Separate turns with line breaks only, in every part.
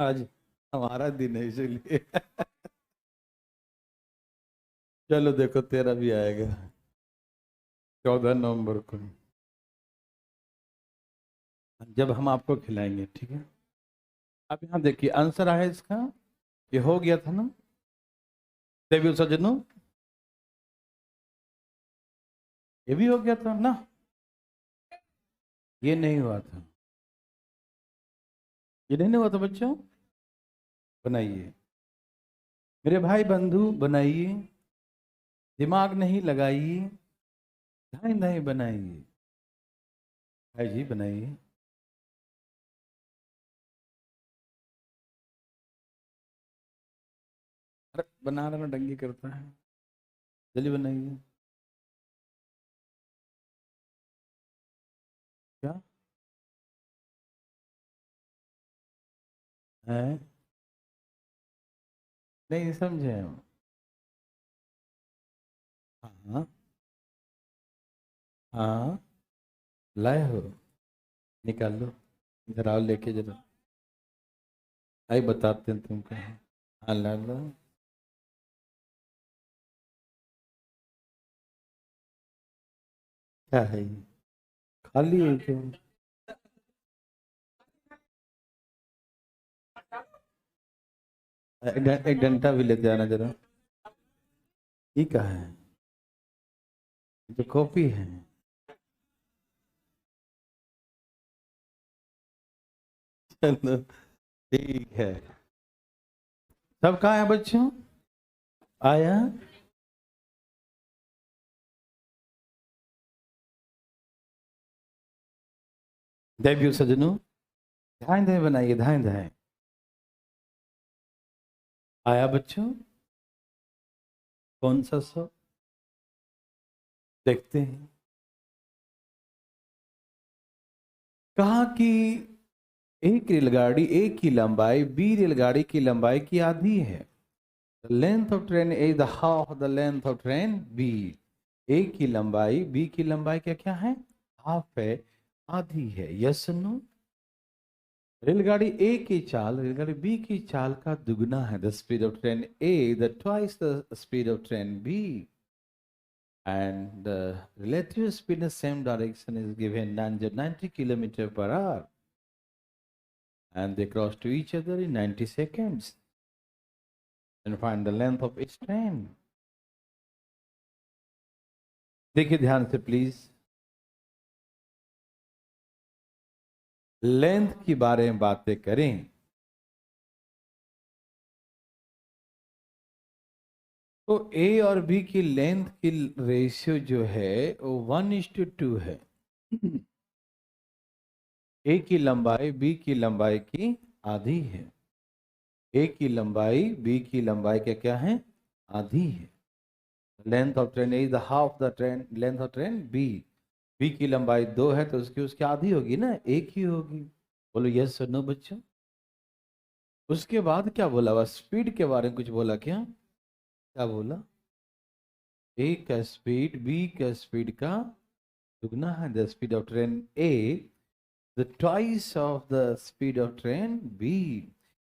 आज हमारा दिन है इसीलिए। चलो देखो तेरा भी आएगा 14 नवंबर को, जब हम आपको खिलाएंगे, ठीक है। अब यहाँ देखिए आंसर है इसका, ये हो गया था ना देवी सज्जनों, ये भी हो गया था ना, ये नहीं हुआ था, ये नहीं हुआ था बच्चों। बनाइए मेरे भाई बंधु, बनाइए, दिमाग नहीं लगाइए, नहीं नहीं बनाइए भाई जी, बनाइए। अरे बना रहा ना, डंगी करता है, जल्दी बनाइए। क्या है, नहीं समझे हम। हाँ हाँ, लाए हो, निकाल लो, इधर आओ लेके जरा, आई बताते हैं तुमको। हाँ ला लो, क्या है ये, खाली है क्या? एक डंडा भी लेते आना जरा, ये क्या है, ये तो कॉपी है। चलो ठीक है, सब कहाँ है बच्चों, आया। देवियों सजनों, ध्यान धाए बनाइए, ध्यान धाए, आया बच्चों, कौन सा सब देखते हैं। कहा कि एक रेलगाड़ी ए की लंबाई बी रेलगाड़ी की लंबाई की आधी है। The length of train A is the half of the length of train B. A की लंबाई B की लंबाई क्या क्या है, हाफ है, आधी है। यस नो, रेलगाड़ी A की चाल रेलगाड़ी B की चाल का दुगना है। The speed of train A the twice the speed of train B, and the relative speed in the same direction is given 90 kilometer per hour, and they cross to each other in 90 seconds. And find the length of each train. देखिए ध्यान से please, length के बारे में बातें करें तो ए और बी की लेंथ की रेशियो जो है वो 1:2 है। ए की लंबाई बी की लंबाई की आधी है। ए की लंबाई बी की लंबाई क्या क्या है, आधी है। Length of train is the half the train length of train B, B की लंबाई 2 है तो उसकी आधी होगी ना, एक ही होगी। बोलो यस और नो बच्चों। उसके बाद क्या बोला, वह स्पीड के बारे में कुछ बोला क्या, क्या बोला, ए का स्पीड बी का स्पीड का दुगना है। The speed of train A the twice of the speed of train B,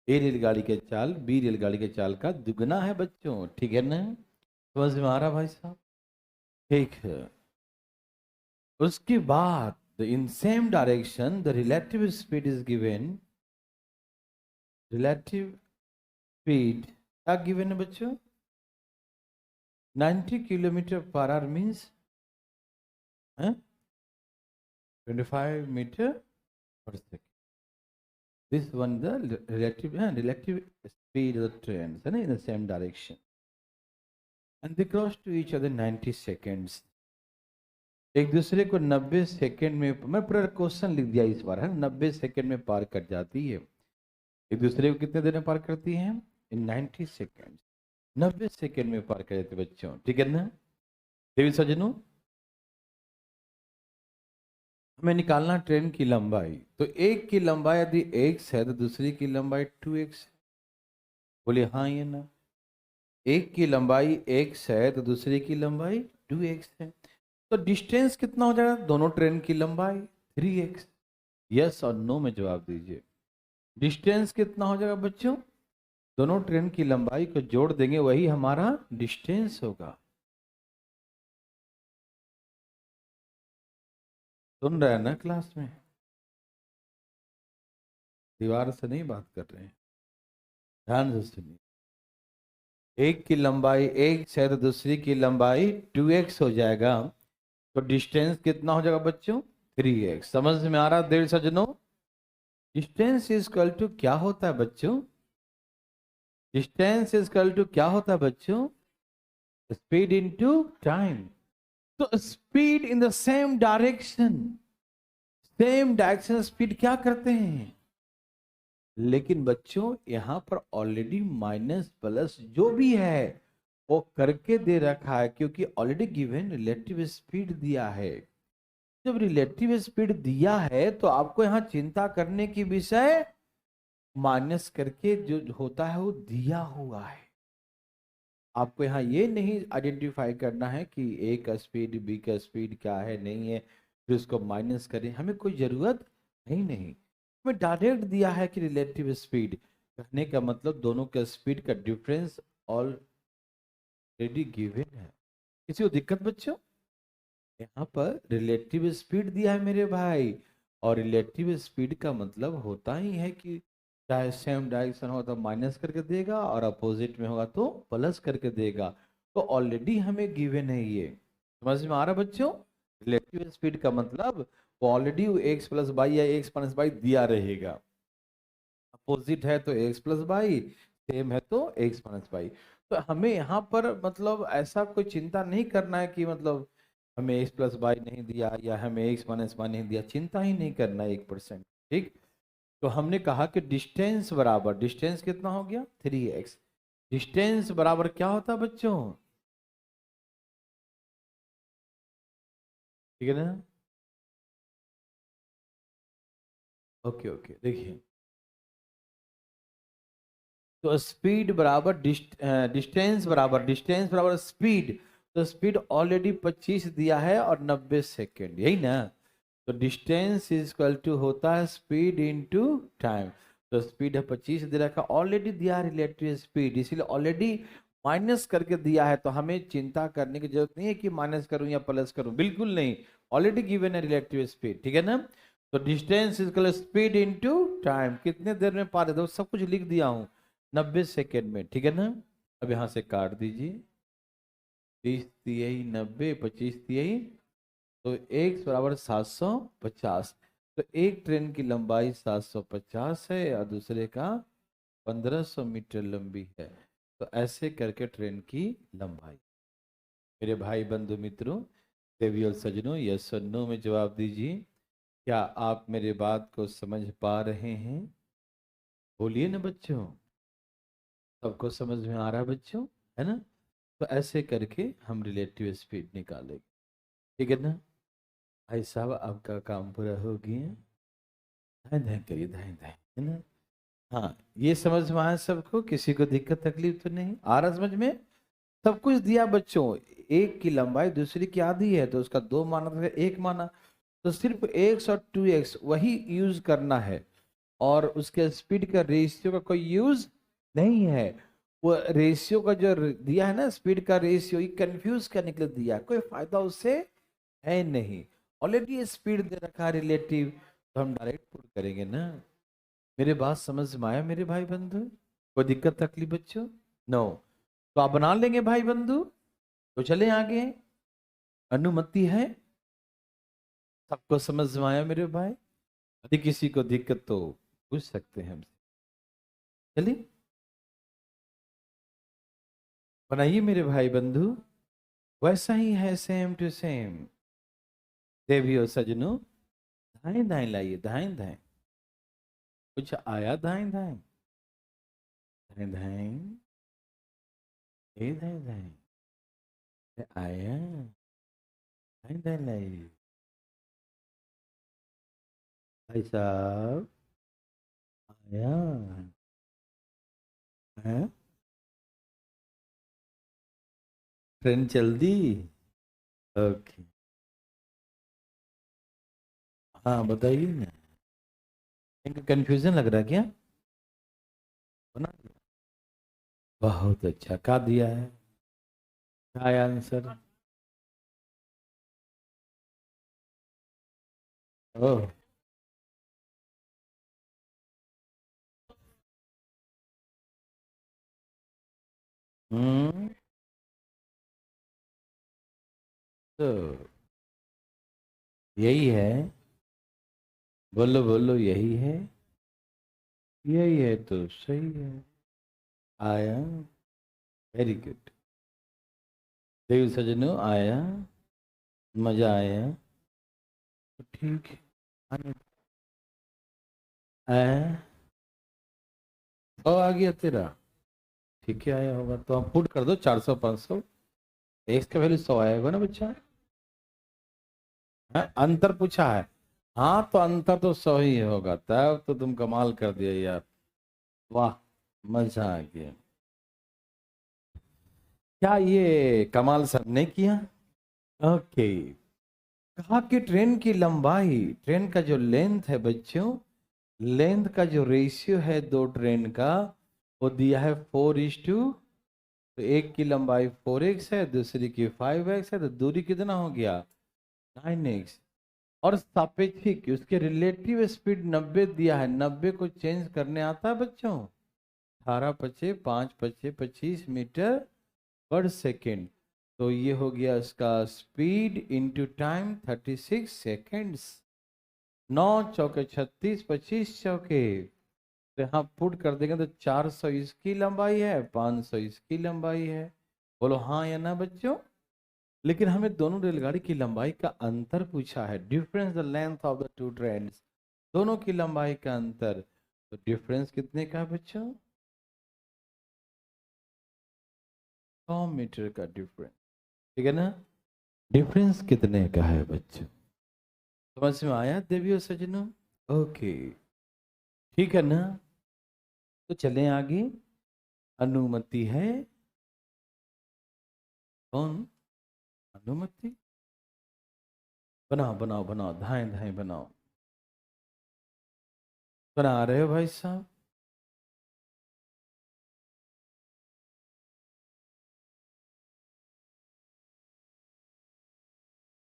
A रेलगाड़ी के चाल बी रेलगाड़ी के चाल का दुगना है बच्चों, ठीक है ना, समझ में आ रहा भाई साहब, ठीक है। उसके बाद in same direction the relative speed is given, relative speed क्या गिवन है बच्चों, 90 kilometre per hour means 25 metre per second. This one the relative speed of the trains in the same direction, and they cross to each other 90 seconds. एक दूसरे को 90 second में, मैं पूरा question लिख दिया इस बार है, 90 सेकंड में पार कर जाती है। एक दूसरे को कितने देर में पार करती है, इन 90 सेकंड, 90 सेकंड में पार कर जाते बच्चों, ठीक है ना। देवी सजनों, हमें निकालना ट्रेन की लंबाई, तो एक की लंबाई यदि x है तो दूसरी की लंबाई 2x है। बोलिए हाँ ये ना, एक की लंबाई x है तो दूसरी की लंबाई 2x है, तो डिस्टेंस कितना हो जाएगा दोनों ट्रेन की लंबाई, 3x। यस और नो में जवाब दीजिए। डिस्टेंस कितना हो जाएगा बच्चों? दोनों ट्रेन की लंबाई को जोड़ देंगे, वही हमारा डिस्टेंस होगा। सुन रहे हैं ना क्लास में? दीवार से नहीं बात कर रहे हैं, ध्यान से सुनिए। एक की लंबाई एक से तो दूसरी की लंबाई 2x हो जाएगा, तो डिस्टेंस कितना हो जाएगा बच्चों? 3x। समझ में आ रहा देर सजनों? डिस्टेंस इज इक्वल टू क्या होता है बच्चों? डिस्टेंस इज इक्वल टू क्या होता है बच्चों? Speed into time. तो speed in the same direction speed क्या करते हैं? लेकिन बच्चों यहां पर ऑलरेडी माइनस प्लस जो भी है वो करके दे रखा है, क्योंकि ऑलरेडी गिवन रिलेटिव स्पीड दिया है। जब रिलेटिव स्पीड दिया है तो आपको यहाँ चिंता करने की विषय माइनस करके जो होता है वो दिया हुआ है। आपको यहाँ ये नहीं आइडेंटिफाई करना है कि ए का स्पीड बी का स्पीड क्या है नहीं है, फिर उसको माइनस करें, हमें कोई जरूरत नहीं। हमें डायरेक्ट दिया है कि रिलेटिव स्पीड, कहने का मतलब दोनों के स्पीड का डिफरेंस ऑलरेडी गिवन है। किसी को दिक्कत बच्चों? यहाँ पर रिलेटिव स्पीड दिया है मेरे भाई, और रिलेटिव स्पीड का मतलब होता ही है कि चाहे सेम डायरेक्शन हो तो माइनस करके देगा और अपोजिट में होगा तो प्लस करके देगा। तो ऑलरेडी हमें गिवन है ये, समझ में आ रहा बच्चों? रिलेटिव स्पीड का मतलब वो ऑलरेडी एक्स प्लस बाई या एक्स माइनस बाई दिया रहेगा। अपोजिट है तो एक्स प्लस बाई, सेम है तो एक्स माइनस बाई। तो हमें यहाँ पर मतलब ऐसा कोई चिंता नहीं करना है कि मतलब हमें एक्स प्लस बाई नहीं दिया या हमें एक्स माइनस बाई नहीं दिया, चिंता ही नहीं करना है 1%। ठीक। तो हमने कहा कि डिस्टेंस बराबर, डिस्टेंस कितना हो गया? 3x। डिस्टेंस बराबर क्या होता है बच्चों? ठीक है ना? ओके ओके, देखिए। तो स्पीड बराबर डिस्टेंस बराबर स्पीड। तो स्पीड ऑलरेडी 25 दिया है और 90 सेकेंड, यही ना? तो डिस्टेंस इज इक्वल टू होता है स्पीड इनटू टाइम। तो स्पीड है 25 दे रखा, ऑलरेडी दिया है रिलेटिव स्पीड, इसीलिए ऑलरेडी माइनस करके दिया है, तो हमें चिंता करने की जरूरत नहीं है कि माइनस करूं या प्लस करूं, बिल्कुल नहीं। ऑलरेडी गिवन है रिलेटिव स्पीड, ठीक है ना? तो distance is equal speed into time, कितने देर में पार है सब कुछ लिख दिया हूं, 90 सेकेंड में, ठीक है ना? अब यहां से काट दीजिए, 30 तिहाई 90, 25 तिहाई, तो एक बराबर 750। तो एक ट्रेन की लंबाई 750 है और दूसरे का 1500 मीटर लंबी है। तो ऐसे करके ट्रेन की लंबाई। मेरे भाई बंधु मित्रों, देवी और सज्जनों, यस और नो में जवाब दीजिए। क्या आप मेरे बात को समझ पा रहे हैं? बोलिए ना बच्चों। सबको समझ में आ रहा है बच्चों, है ना? तो ऐसे करके हम रिलेटिव स्पीड निकालेंगे, ठीक है ना? भाई साहब आपका काम पूरा हो गया, धाए धाए करिए, धाए धाए, है ना? हाँ, ये समझ में आया सबको? किसी को दिक्कत तकलीफ तो नहीं आ रहा समझ में? सब कुछ दिया बच्चों। एक की लंबाई दूसरी की आधी है तो उसका 2 माना था, एक माना, तो सिर्फ एक्स और 2x वही यूज करना है, और उसके स्पीड का रेशियो का कोई यूज नहीं है। वो रेशियो का जो दिया है ना, स्पीड का रेशियो, ये कंफ्यूज करने के लिए दिया है, कोई फायदा उससे है नहीं। ऑलरेडी स्पीड दे रखा है रिलेटिव, तो हम डायरेक्ट पुट करेंगे ना। मेरे बात समझ में आया मेरे भाई बंधु? कोई दिक्कत तकलीफ बच्चों? नो। तो आप बना लेंगे भाई बंधु, तो चले आगे। अनुमति है? सबको समझ में आया मेरे भाई? यदि किसी को दिक्कत तो पूछ सकते हैं हमसे। चलिए बनाइए मेरे भाई बंधु, वैसा ही है सेम टू सेम। देवियों सजनों, धाएं धाएं लाइए, धाएं धाएं। कुछ आया धाएं धाएं, धाएं धाएं, ए धाएं धाएं, आया, धाएं धाएं लाइए। भाई साहब आया है? ट्रेन चल दी? ओके। हाँ बताइए ना, इनका कंफ्यूजन लग रहा है क्या? बना दिया। बहुत अच्छा, क्या दिया है, क्या है आंसर? ओह। हम्म। तो यही है, बोलो बोलो, यही है, यही है तो सही है। आया, वेरी गुड। देव सजनों आया, मजा आया, तो ठीक है। आने आया, आ गया तेरा, ठीक है आया होगा तो हम पुट कर दो 400 500। एक्स का वैल्यू 100 आएगा ना बच्चा? हाँ, अंतर पूछा है। हाँ तो अंतर तो 100 ही होगा, तब तो तुम कमाल कर दिया यार। वाह, मजा आ गया। क्या ये कमाल सबने किया? ओके। कहा कि ट्रेन की लंबाई, ट्रेन का जो लेंथ है बच्चों, लेंथ का जो रेशियो है दो ट्रेन का, वो दिया है 4:2। तो एक की लंबाई 4x है, दूसरी की 5x है, तो दूरी कितना हो गया? 9x। और सापेक्षिक उसके रिलेटिव स्पीड 90 दिया है, 90 को चेंज करने आता है बच्चों? 18 × 5 = 25 मीटर पर सेकेंड। तो ये हो गया इसका स्पीड इंटू टाइम 36 सेकेंड्स। 9 × 4 = 36, 25 चौके। तो यहाँ पुट कर देंगे तो 400 इसकी लंबाई है, 500 इसकी लंबाई है। बोलो हाँ या ना बच्चों? लेकिन हमें दोनों रेलगाड़ी की लंबाई का अंतर पूछा है, difference the length of the two trains, दोनों की लंबाई का अंतर। तो डिफरेंस कितने का है बच्चों? 100 मीटर का डिफरेंस, ठीक है ना? डिफरेंस कितने का है बच्चों? समझ में आया देवियों सजनों? ओके, ठीक है ना? तो चलें आगे। अनुमति है, कौन? अनुमति, बनाओ बनाओ बनाओ, धाए धाए बनाओ। बना रहे हो भाई साहब?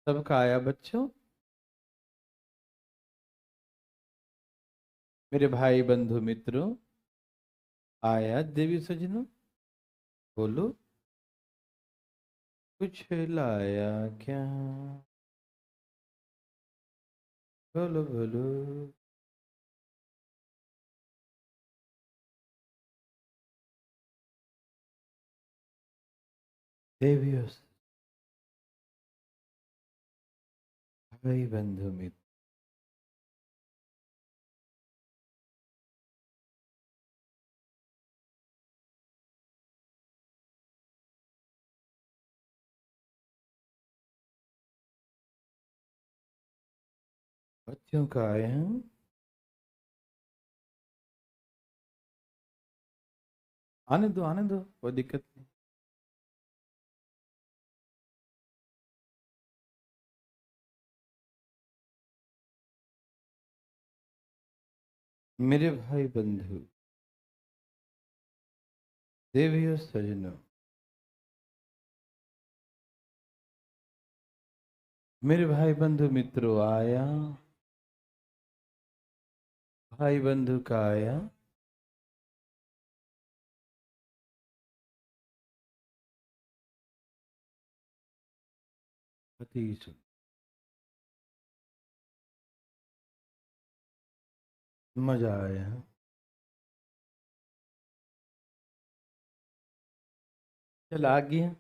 सबका आया बच्चों? मेरे भाई बंधु मित्रों, आया देवी सजनों? बोलो, कुछ लाया क्या? बोलो बोलो। देवियों, भाई बंधु मित्र, बच्चों का आए हैं? आने दो, कोई दिक्कत नहीं। मेरे भाई बंधु, देवियों सजनों, मेरे भाई बंधु मित्रों, आया, भाई बंधु का आया। अति सुंदर, मजा आया। चल आ गया।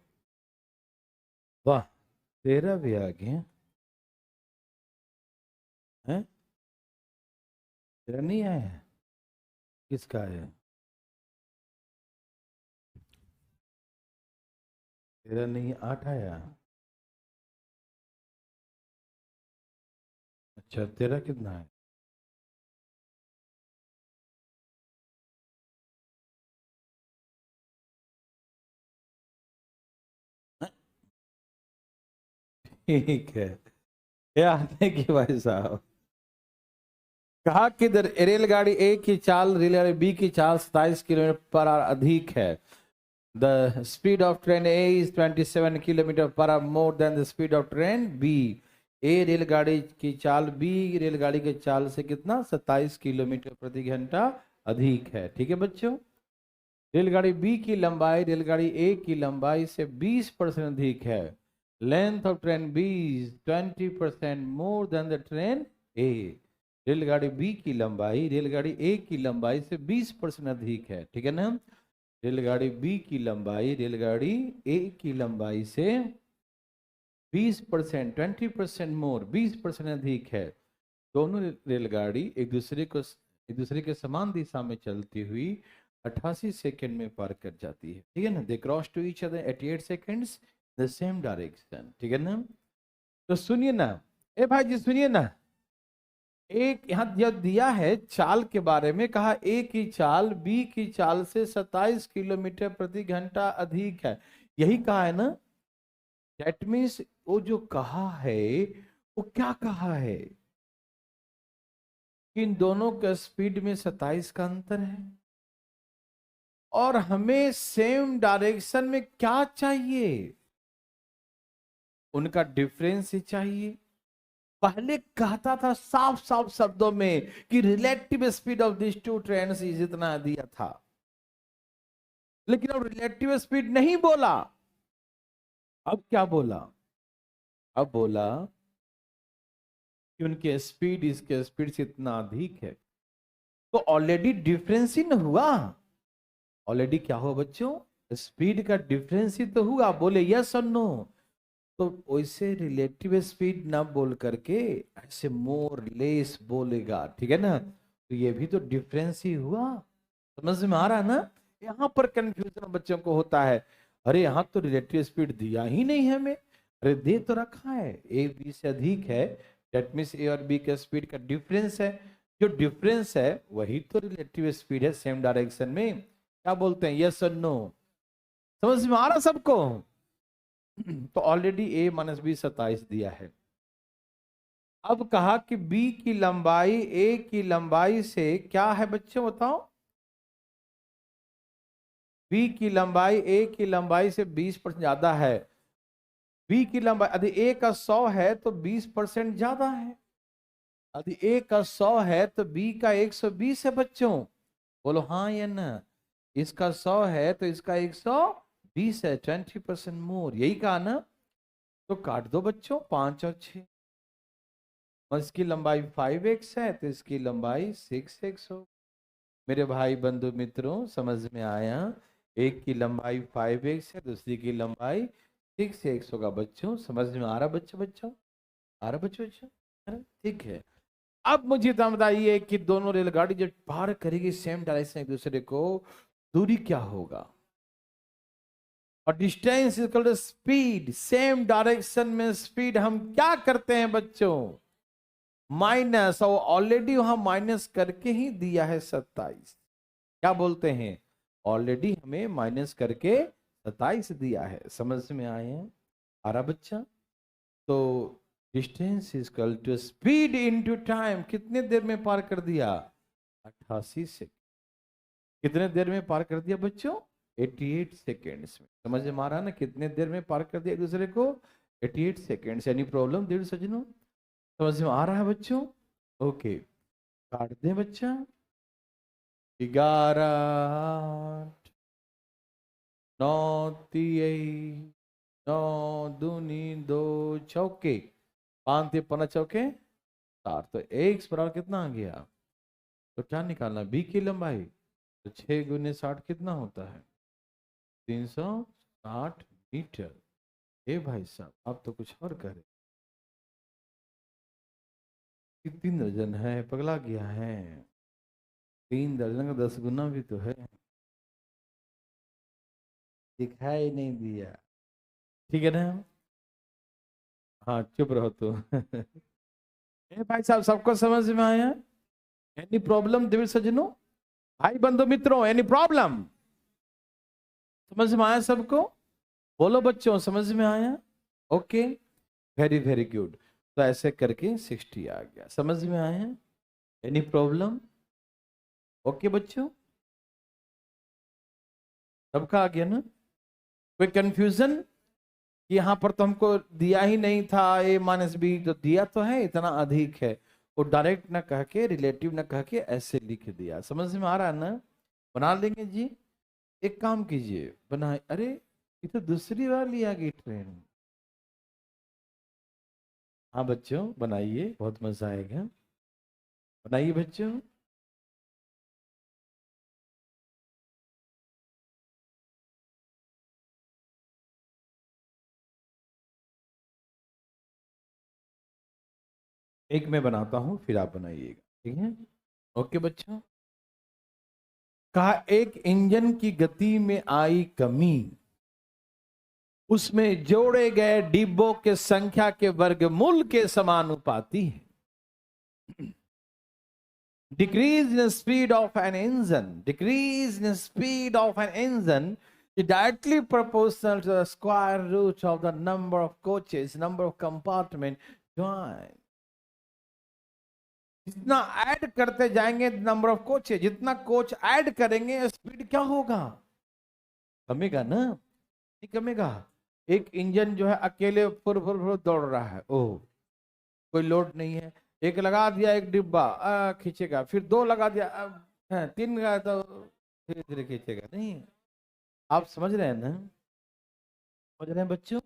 वाह, तेरा भी आ गया है? तेरा नहीं आया है? किसका आया? तेरा नहीं, 8 आया। अच्छा, तेरा कितना है? ठीक है, ये आने की भाई साहब। कहा कि रेलगाड़ी ए की चाल रेलगाड़ी बी की चाल 27 किलोमीटर पर आवर अधिक है। The speed of train A is 27 kilometre per hour more than the speed of train B. A रेलगाड़ी की चाल बी रेलगाड़ी की चाल से कितना 27 किलोमीटर प्रति घंटा अधिक है। ठीक है बच्चों। रेलगाड़ी बी की लंबाई रेलगाड़ी ए की लंबाई से 20% अधिक है। Length of train B is 20% more than the train A. रेलगाड़ी बी की लंबाई रेलगाड़ी ए की लंबाई से 20% अधिक है। ठीक है ना। रेलगाड़ी बी की लंबाई रेलगाड़ी ए की लंबाई से 20% 20% मोर 20% अधिक है। दोनों रेलगाड़ी एक दूसरे के समान दिशा में चलती हुई 88 सेकंड में पार कर जाती है। ठीक है ना। They cross to each other 88 seconds the same direction. ठीक है ना। तो सुनिए ना, ए भाई जी सुनिए ना, एक यहां जब दिया है चाल के बारे में, कहा ए की चाल बी की चाल से 27 किलोमीटर प्रति घंटा अधिक है। यही कहा है ना। दैट मीन्स वो जो कहा है वो क्या कहा है, इन दोनों के स्पीड में 27 का अंतर है और हमें सेम डायरेक्शन में क्या चाहिए, उनका डिफरेंस ही चाहिए। पहले कहता था साफ साफ शब्दों में कि relative speed of this two trains is इतना दिया था, लेकिन अब रिलेटिव स्पीड नहीं बोला। अब क्या बोला, अब बोला कि उनके स्पीड इसके स्पीड से इतना अधिक है। तो ऑलरेडी डिफरेंस ही न हुआ। ऑलरेडी क्या हुआ बच्चों, स्पीड का डिफरेंस ही तो हुआ। बोले यस और नो। तो वैसे रिलेटिव स्पीड ना बोल करके ऐसे मोर लेस बोलेगा। ठीक है ना। तो ये भी तो डिफरेंस ही हुआ। समझ में आ रहा है ना। यहाँ पर कंफ्यूजन बच्चों को होता है, अरे यहाँ तो रिलेटिव स्पीड दिया ही नहीं है हमें। अरे दे तो रखा है ए बी से अधिक है, दैट मीन्स ए और बी के स्पीड का डिफरेंस है। जो डिफरेंस है वही तो रिलेटिव स्पीड है सेम डायरेक्शन में। क्या बोलते हैं, यस और नो। समझ में आ रहा सबको। तो ऑलरेडी a माइनस बी 27 दिया है। अब कहा कि b की लंबाई a की लंबाई से क्या है बच्चों बताओ, b की लंबाई a की लंबाई से 20% ज्यादा है। b की लंबाई यदि a का 100 है तो 20% ज्यादा है। यदि a का 100 है तो b का 120 है बच्चों। बोलो हाँ या ना। इसका 100 है तो इसका 120 है, 20% मोर। यही कहा ना। तो काट दो बच्चों 5 और 6 और इसकी लंबाई 5x है तो इसकी लंबाई 6x हो। मेरे भाई बंधु मित्रों समझ में आया। एक की लंबाई 5x है, दूसरी की लंबाई 6x होगा। बच्चों समझ में आ रहा बच्चों, बच्चों आ रहा बच्चों बच्चों। ठीक है। अब मुझे तो बताइए कि दोनों रेलगाड़ी जब पार करेगी सेम डायरेक्शन एक दूसरे को, दूरी क्या होगा। और distance equal to speed. Same direction में स्पीड हम क्या करते हैं बच्चों, माइनस। और ऑलरेडी वहां माइनस करके ही दिया है 27। क्या बोलते हैं, ऑलरेडी हमें माइनस करके 27 दिया है। समझ में आए हैं, आ रहा बच्चा। तो distance is equal to speed into time. कितने देर में पार कर दिया, 88 से। कितने देर में पार कर दिया बच्चों, 88 सेकेंड्स में। समझ में आ रहा है ना, कितने देर में पार कर दिया एक दूसरे को, 88 सेकेंड्स। एनी प्रॉब्लम देर सजनों, समझ में आ रहा है बच्चों। ओके काट दें बच्चा। 11 9 3 9 दूनी 2 चौके 5 3 15 चौके 4। तो x बराबर कितना आ गया, तो क्या निकालना, b की लंबाई। तो 6 गुने 60 कितना होता है, 360 मीटर। ए भाई साहब आप तो कुछ और कह रहे, 3 दर्जन है, पगला गया है। 3 दर्जन का 10 गुना भी तो है, दिखाई नहीं दिया। ठीक है ना। हाँ चुप रहो तो। ए भाई साहब सबको समझ में आया, एनी प्रॉब्लम दिव्य सज्जनों, भाई बंधु मित्रों, एनी प्रॉब्लम, समझ में आया सबको। बोलो बच्चों समझ में आया। Okay very very good. तो ऐसे करके 60 आ गया। समझ में आया। Any problem? ओके बच्चों, सबका आ गया ना? कोई कंफ्यूजन कि यहाँ पर तो हमको दिया ही नहीं था a माइनस बी, तो दिया तो है इतना अधिक है, वो डायरेक्ट ना कह के रिलेटिव ना कह के ऐसे लिख दिया। समझ में आ रहा है ना? बना लेंगे जी। एक काम कीजिए, बनाए। अरे ये तो दूसरी बार लिया गई ट्रेन। हाँ बच्चों बनाइए, बहुत मजा आएगा। बनाइए बच्चों। एक मैं बनाता हूं, फिर आप बनाइएगा, ठीक है? ओके बच्चों। कहा एक इंजन की गति में आई कमी, उसमें जोड़े गए डिब्बों के संख्या के वर्गमूल के समानुपाती है। Decrease in the speed of an engine, decrease in the speed of an engine is directly proportional to the square root of the number of coaches, number of compartment joined. जितना ऐड करते जाएंगे number of coaches, जितना coach add करेंगे speed क्या होगा? कमेगा ना? नहीं कमेगा। एक इंजन जो है अकेले फुर फुर फुर दौड़ रहा है, ओह कोई लोड नहीं है, एक लगा दिया एक डिब्बा खींचेगा, फिर दो लगा दिया, तीन लगा तो धीरे धीरे खींचेगा नहीं। आप समझ रहे हैं ना? समझ रहे हैं बच्चों?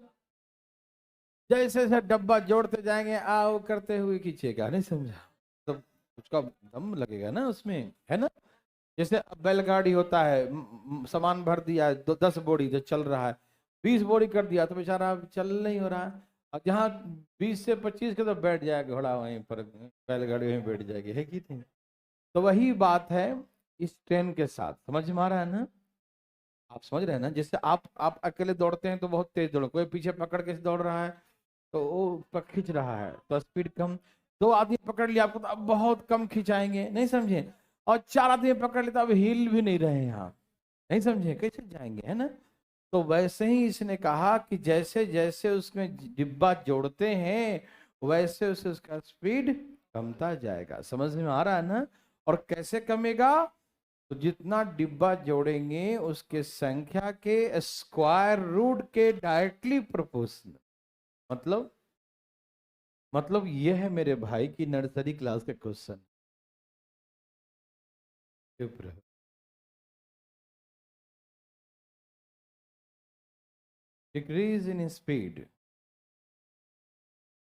जैसे जैसे डब्बा जोड़ते जाएंगे आओ करते हुए खींचेगा, नहीं समझा? तो उसका दम लगेगा ना उसमें, है ना? जैसे अब बैलगाड़ी होता है, सामान भर दिया 10 बोरी जो चल रहा है, 20 बोरी कर दिया तो बेचारा चल नहीं हो रहा है। और जहाँ 20 से 25 के तो बैठ जाएगा घोड़ा, वहीं पर बैलगाड़ी वहीं बैठ जाएगी, है कि नहीं? तो वही बात है इस ट्रेन के साथ। समझ में आ रहा है ना? आप समझ रहे हैं ना? जैसे आप अकेले दौड़ते हैं तो बहुत तेज दौड़ो, कोई पीछे पकड़ के दौड़ रहा है तो वो खींच रहा है तो स्पीड कम। दो आदमी पकड़ लिया आपको तो अब बहुत कम खिंचाएंगे, नहीं समझे? और चार आदमी पकड़ लेता, अब हिल भी नहीं रहे हैं आप, नहीं समझे? कैसे जाएंगे, है ना? तो वैसे ही इसने कहा कि जैसे जैसे उसमें डिब्बा जोड़ते हैं वैसे वैसे उसका स्पीड कमता जाएगा। समझ में आ रहा है ना? और कैसे कमेगा? तो जितना डिब्बा जोड़ेंगे उसके संख्या के स्क्वायर रूट के डायरेक्टली प्रोपोर्शनल। मतलब ये है मेरे भाई की नर्सरी क्लास का क्वेश्चन। चुप रहो। Decrease in speed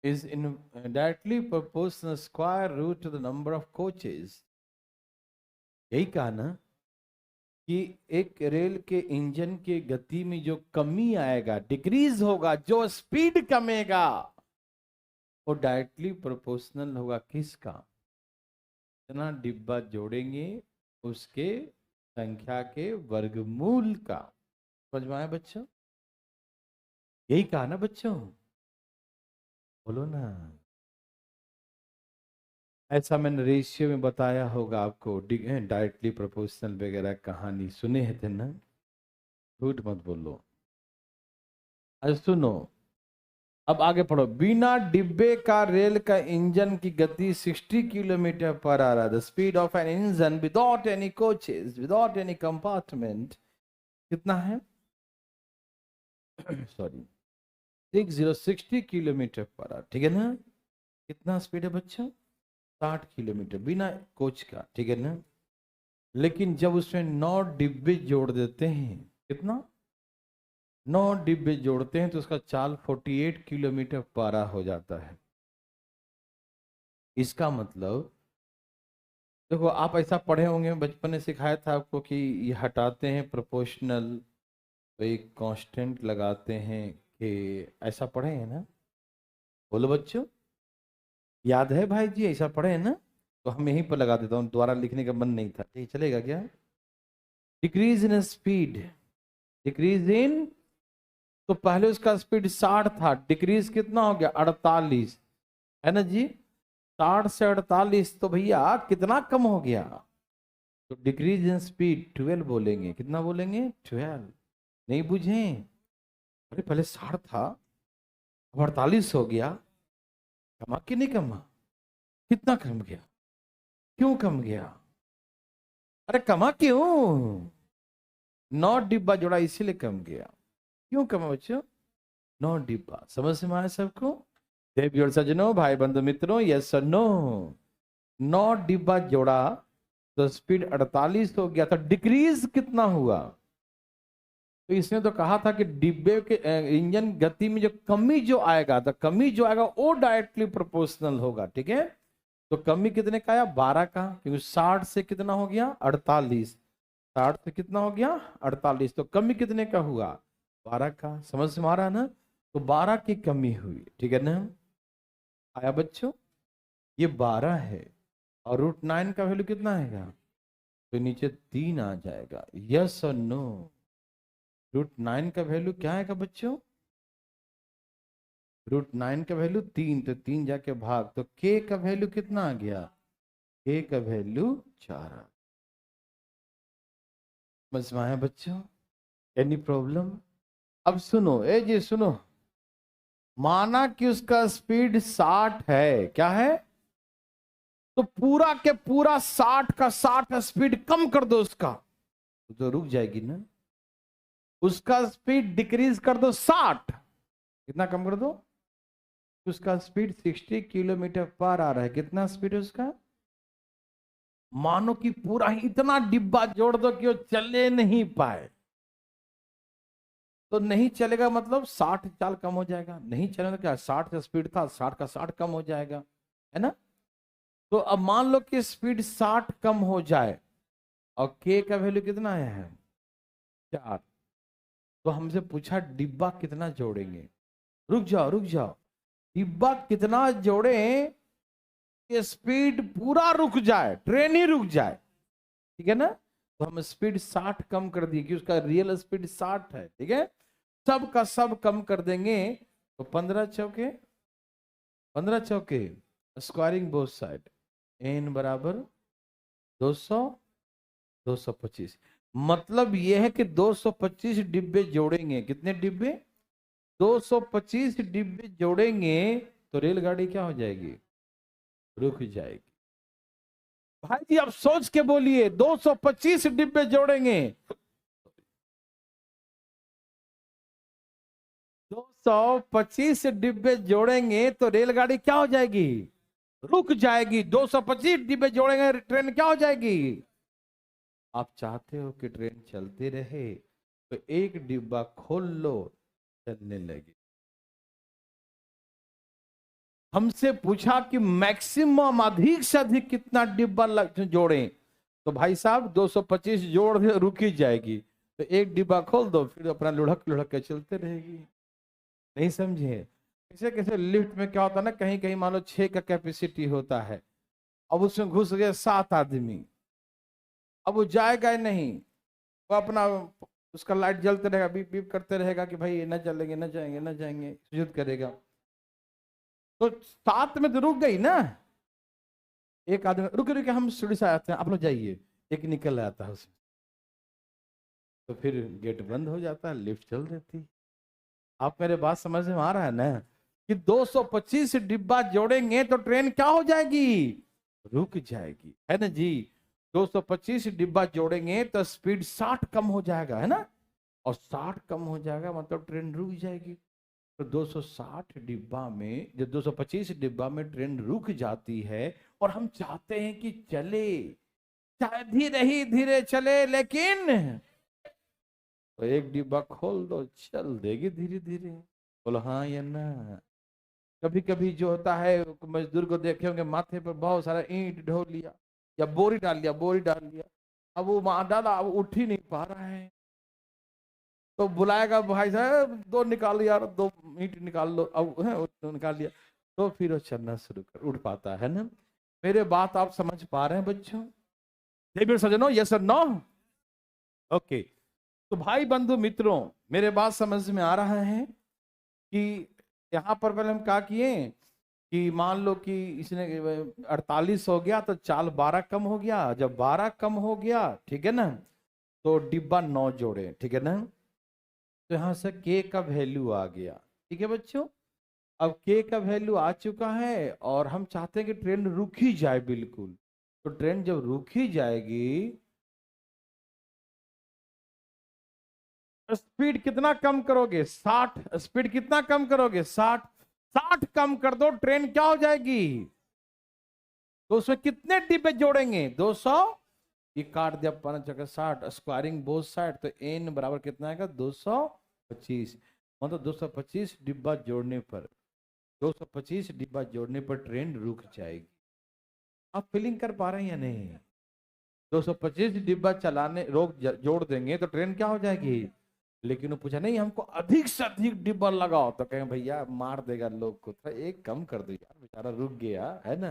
is in directly proportional square root to the number of coaches। यही कहा ना कि एक रेल के इंजन के गति में जो कमी आएगा, डिक्रीज होगा, जो स्पीड कमेगा वो डायरेक्टली प्रोपोर्शनल होगा किसका? जितना डिब्बा जोड़ेंगे उसके संख्या के वर्गमूल का। समझ में आया बच्चों? यही कहा ना बच्चों? बोलो ना। ऐसा मैंने रेशियो में बताया होगा आपको, डायरेक्टली प्रोपोर्शनल वगैरह कहानी सुने हैं थे ना? झूठ मत बोलो। अरे सुनो, अब आगे पढ़ो। बिना डिब्बे का रेल का इंजन की गति 60 किलोमीटर पर आ रहा है। The speed of an engine without any coaches, without any compartment कितना है? सॉरी, 60 किलोमीटर पर आवर, ठीक है ना? कितना स्पीड है बच्चा? 60 किलोमीटर बिना कोच का, ठीक है ना? लेकिन जब उसमें 9 डिब्बे जोड़ देते हैं, कितना? 9 डिब्बे जोड़ते हैं तो उसका चाल 48 किलोमीटर पर आवर हो जाता है। इसका मतलब देखो, आप ऐसा पढ़े होंगे, बचपन में सिखाया था आपको कि ये हटाते हैं प्रोपोर्शनल तो एक कांस्टेंट लगाते हैं, कि ऐसा पढ़े हैं ना? बोलो बच्चों, याद है भाई जी? ऐसा पढ़े हैं ना? तो हम यहीं पर लगा देता हूँ, दोबारा लिखने का मन नहीं था, ठीक चलेगा क्या? Decrease in speed, decrease in, तो पहले उसका स्पीड 60 था, डिक्रीज कितना हो गया? 48, है ना जी? 60 से 48 तो भैया कितना कम हो गया? तो डिक्रीज इन स्पीड 12 बोलेंगे। कितना बोलेंगे? 12। नहीं बुझे? अरे पहले 60 था, अब 48 हो गया, कमा कि नहीं कमा? कितना कम गया? क्यों कम गया? अरे कमा क्यों? 9 डिब्बा जोड़ा इसीलिए कम गया। क्यों कमा बच्चों? 9 डिब्बा। समझ में आया सबको? देवी और सज्जनों, भाई बंधु मित्रों, यस और नो? 9 डिब्बा जोड़ा तो स्पीड 48 हो गया। तो डिक्रीज कितना हुआ? तो इसने तो कहा था कि डिब्बे के इंजन गति में जो कमी जो आएगा, तो कमी जो आएगा वो डायरेक्टली प्रोपोर्शनल होगा। ठीक है, तो कमी कितने का आया? 12 का, क्योंकि 60 से कितना हो गया? 48। 60 से कितना हो गया? 48। तो कमी कितने का हुआ? 12 का। समझ में आ रहा है ना? तो 12 की कमी हुई। ठीक है ना? आया बच्चों? ये 12 है और √9 का वैल्यू कितना आएगा? तो नीचे 3 आ जाएगा। यस और नो? √9 का वैल्यू क्या आएगा बच्चों? √9 का वैल्यू 3, तो 3 जाके भाग, तो के का वैल्यू कितना आ गया? के का वैल्यू 4। समझ में आया बच्चों? Any problem? अब सुनो, ए जी सुनो, माना कि उसका स्पीड 60 है। क्या है? तो पूरा के पूरा 60 का 60 स्पीड कम कर दो उसका, तो रुक जाएगी ना। उसका स्पीड डिक्रीज कर दो 60। कितना कम कर दो? उसका स्पीड 60 किलोमीटर पर आ रहा है। कितना स्पीड है उसका? मानो कि पूरा ही इतना डिब्बा जोड़ दो कि वो चले नहीं पाए, तो नहीं चलेगा मतलब 60 चाल कम हो जाएगा। नहीं चलेगा, क्या 60 का स्पीड था, 60 का 60 कम हो जाएगा, है ना? तो अब मान लो कि स्पीड 60 कम हो जाए और के का वैल्यू कितना आया है? 4। तो हमसे पूछा डिब्बा कितना जोड़ेंगे। रुक जाओ रुक जाओ, डिब्बा कितना जोड़े कि स्पीड पूरा रुक जाए, ट्रेन ही रुक जाए। ठीक है ना? तो हम स्पीड 60 कम कर दिए कि उसका रियल स्पीड 60 है। ठीक है, सब का सब कम कर देंगे, तो 15 चौके 15 चौके स्क्वायरिंग बोथ साइड, n बराबर 200 225। मतलब यह है कि 225 डिब्बे जोड़ेंगे। कितने डिब्बे? 225 डिब्बे जोड़ेंगे तो रेलगाड़ी क्या हो जाएगी? रुक जाएगी। भाई जी आप सोच के बोलिए, 225 डिब्बे जोड़ेंगे, 225 डिब्बे जोड़ेंगे तो रेलगाड़ी क्या हो जाएगी? रुक जाएगी। 225 डिब्बे जोड़ेंगे, ट्रेन क्या हो जाएगी? आप चाहते हो कि ट्रेन चलती रहे, तो एक डिब्बा खोल लो, चलने लगी। हमसे पूछा कि मैक्सिमम अधिक से अधिक कितना डिब्बा जोड़ें, तो भाई साहब 225 जोड़ रुक ही जाएगी, तो एक डिब्बा खोल दो, फिर अपना लुढ़क लुढ़क के चलते रहेगी। नहीं समझे? कैसे कैसे लिफ्ट में क्या होता है ना, कहीं कहीं मान लो 6 का कैपेसिटी होता है, अब उसमें घुस गए 7 आदमी, अब वो जाएगा ही नहीं, वो अपना उसका लाइट जलते रहेगा, बीप बीप करते रहेगा कि भाई न चलेंगे न जाएंगे न जाएंगे, सुजुद करेगा, तो 7 में तो रुक गई ना। एक आदमी रुके रुके हम सीढ़ी से आते हैं, आप लोग जाइए, एक निकल आता है उसमें, तो फिर गेट बंद हो जाता है, लिफ्ट चल देती। आप मेरे बात समझ में आ रहा है ना, कि 225 डिब्बा जोड़ेंगे तो ट्रेन क्या हो जाएगी? रुक जाएगी, है ना जी? 225 डिब्बा जोड़ेंगे तो स्पीड 60 कम हो जाएगा, है ना? और 60 कम हो जाएगा मतलब ट्रेन रुक जाएगी। तो 260 डिब्बा में, जो 225 डिब्बा में ट्रेन रुक जाती है, और हम चाहते हैं कि चले, चाहे धीरे ही धीरे चले, लेकिन तो एक डिब्बा खोल दो, चल देगी धीरे धीरे। बोलो हाँ या ना? कभी कभी जो होता है, मजदूर को देखे होंगे माथे पर बहुत सारा ईंट ढो लिया या बोरी डाल लिया, बोरी डाल लिया, अब वो मार डाला, अब उठ ही नहीं पा रहा है, तो बुलाएगा भाई साहब 2 निकाल यार, 2 ईंट निकाल लो, अब है वो निकाल लिया, तो फिर वो चलना शुरू कर उठ पाता है ना। मेरे बात आप समझ पा रहे हैं बच्चों? देवी सजनों, यस और नो? ओके। तो भाई बंधु मित्रों, मेरे बात समझ में आ रहा है कि यहाँ पर पहले हम क्या किए कि मान लो कि इसने 48 हो गया, तो चाल 12 कम हो गया। जब 12 कम हो गया, ठीक है ना, तो डिब्बा 9 जोड़े, ठीक है ना, तो यहां से के का वैल्यू आ गया। ठीक है बच्चों, अब के का वैल्यू आ चुका है और हम चाहते हैं कि ट्रेन रुक ही जाए बिल्कुल, तो ट्रेन जब रुक ही जाएगी, स्पीड कितना कम करोगे? 60। स्पीड कितना कम करोगे? 60। 60 कम कर दो, ट्रेन क्या हो जाएगी? तो उसमें कितने डिब्बे जोड़ेंगे? 200। ये काट दिया 5 जगह 60, स्क्वायरिंग बोथ साइड, तो एन बराबर कितना आएगा? 225। मतलब 225 डिब्बा जोड़ने पर, 225 डिब्बा जोड़ने पर ट्रेन रुक जाएगी। आप फीलिंग कर पा रहे हैं या नहीं? 225 डिब्बा चलाने जोड़ देंगे तो ट्रेन क्या हो जाएगी? लेकिन वो पूछा नहीं, हमको अधिक से अधिक डिब्बा लगाओ, तो कहें भैया मार देगा लोग को, थोड़ा एक कम कर दो यार, बेचारा रुक गया है ना।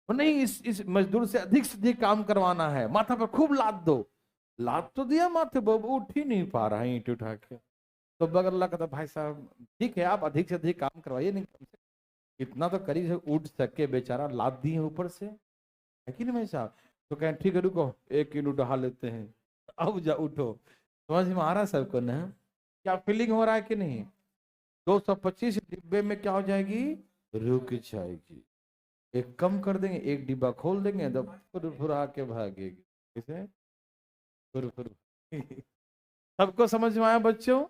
वो नहीं, इस मजदूर से अधिक काम करवाना है, माथा पर खूब लाद दो। लाद तो दिया माथे, बाबू उठ ही नहीं पा रहा है ईंट उठा के। तो बगल वाला कहता भाई साहब ठीक है, आप अधिक से अधिक काम करवाइए, नहीं कम से इतना तो करीब से उठ सके, बेचारा लाद दिए ऊपर से, है कि नहीं भाई साहब? तो कहें ठीक है रुको, 1 किलो उठा लेते हैं, अब जा उठो। समझ में आ रहा है सबको ना? क्या फीलिंग हो रहा है कि नहीं? 225 डिब्बे में क्या हो जाएगी? रुक जाएगी। एक कम कर देंगे, एक डिब्बा खोल देंगे, तो फुरफुरा के भागेगी। किसे? फुरफुर। सबको समझ में आया बच्चों?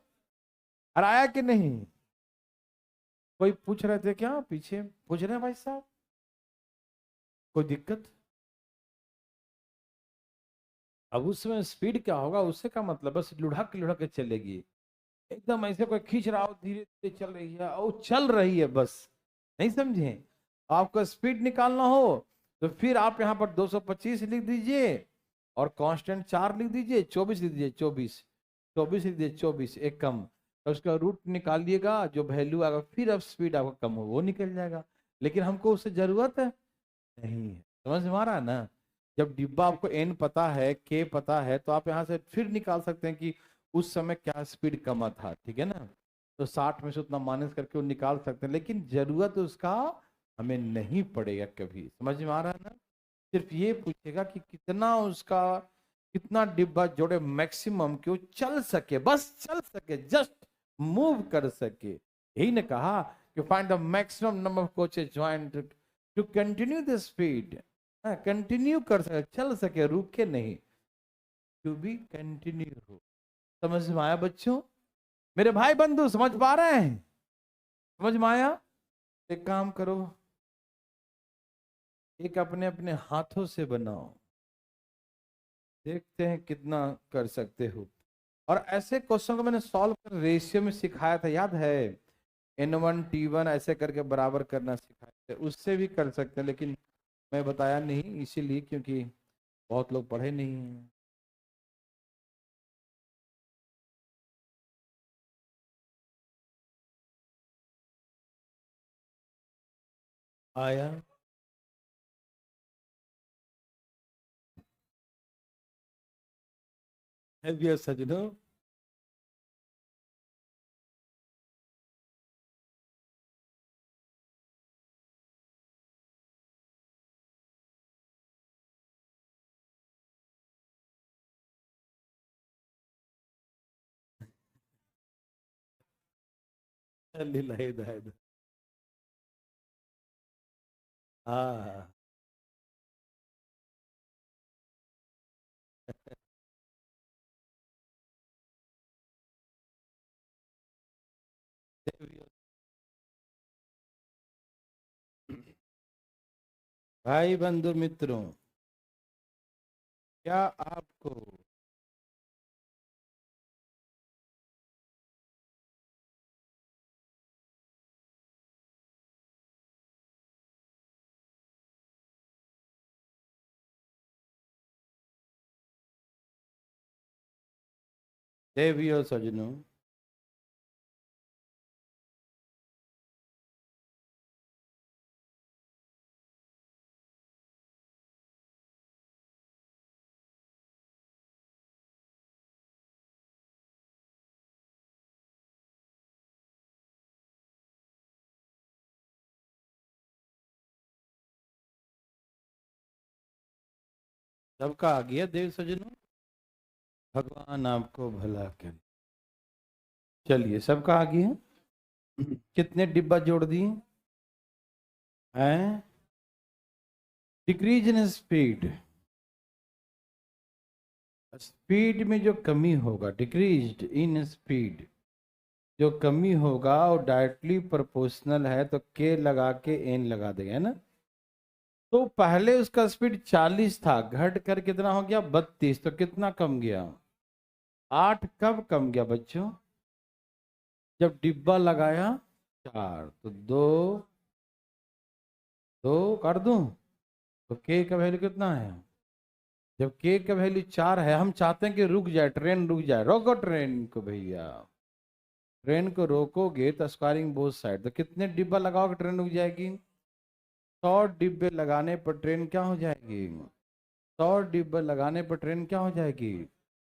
और आया कि नहीं? कोई पूछ रहे थे क्या पीछे? पूछ रहे हैं भाई साहब? कोई दिक्कत? अब उसमें स्पीड क्या होगा, उससे का मतलब बस लुढ़क लुढ़क के चलेगी, एकदम ऐसे कोई खींच रहा हो, धीरे धीरे चल रही है और चल रही है बस। नहीं समझे? आपको स्पीड निकालना हो तो फिर आप यहाँ पर 225 लिख दीजिए और कांस्टेंट 4 लिख दीजिए, 24 लिख दीजिए, 24। 24 लिख दीजिए, 24 एक कम, तो उसका रूट निकालिएगा, जो वैल्यू आएगा फिर अब स्पीड आपका कम हो वो निकल जाएगा। लेकिन हमको उससे जरूरत है नहीं है। समझ में आ रहा है ना? जब डिब्बा आपको एन पता है, के पता है, तो आप यहाँ से फिर निकाल सकते हैं कि उस समय क्या स्पीड कमा था, ठीक है ना? तो 60 में से उतना माइनस करके वो निकाल सकते हैं, लेकिन जरूरत उसका हमें नहीं पड़ेगा कभी। समझ में आ रहा है ना? सिर्फ ये पूछेगा कि कितना उसका, कितना डिब्बा जोड़े मैक्सिमम कि वो चल सके, बस चल सके, जस्ट मूव कर सके। यही ने कहा कि find the maximum number of coaches join to continue the speed. Continue कर सके, चल सके, रुके नहीं, टू बी कंटिन्यू हो। समझ में आया बच्चों? मेरे भाई बंधु समझ पा रहे हैं? समझ में आया? एक काम करो, एक अपने अपने हाथों से बनाओ, देखते हैं कितना कर सकते हो। और ऐसे क्वेश्चन को मैंने सॉल्व कर रेशियो में सिखाया था, याद है? N1 T1 ऐसे करके बराबर करना सिखाया था, उससे भी कर सकते हैं, लेकिन मैं बताया नहीं इसीलिए क्योंकि बहुत लोग पढ़े नहीं हैं। आया? है भी सजनों? हिदायत। हाँ। भाई बंधु मित्रों, क्या आपको देवियों सजनों, सबका आ गया देव सजनों? भगवान आपको भला करे। चलिए, सबका आ गया। कितने डिब्बा जोड़ दिए हैं? डिक्रीज इन स्पीड, स्पीड में जो कमी होगा, डिक्रीज्ड इन स्पीड, जो कमी होगा वो डायरेक्टली प्रोपोर्शनल है, तो के लगा के एन लगा देंगे, है ना। तो पहले उसका स्पीड 40 था, घट कर कितना हो गया 32, तो कितना कम गया 8। कब कम गया बच्चों, जब डिब्बा लगाया 4, तो 2 2 कर दूं, तो के का वैल्यू कितना है, जब के का वैल्यू 4 है, हम चाहते हैं कि रुक जाए, ट्रेन रुक जाए, रोको ट्रेन को भैया, ट्रेन को रोकोगे तो स्क्वायरिंग बोथ साइड, तो कितने डिब्बा लगाओगे ट्रेन रुक जाएगी, 100 डिब्बे लगाने पर ट्रेन क्या हो जाएगी, 100 डिब्बे लगाने पर ट्रेन क्या हो जाएगी,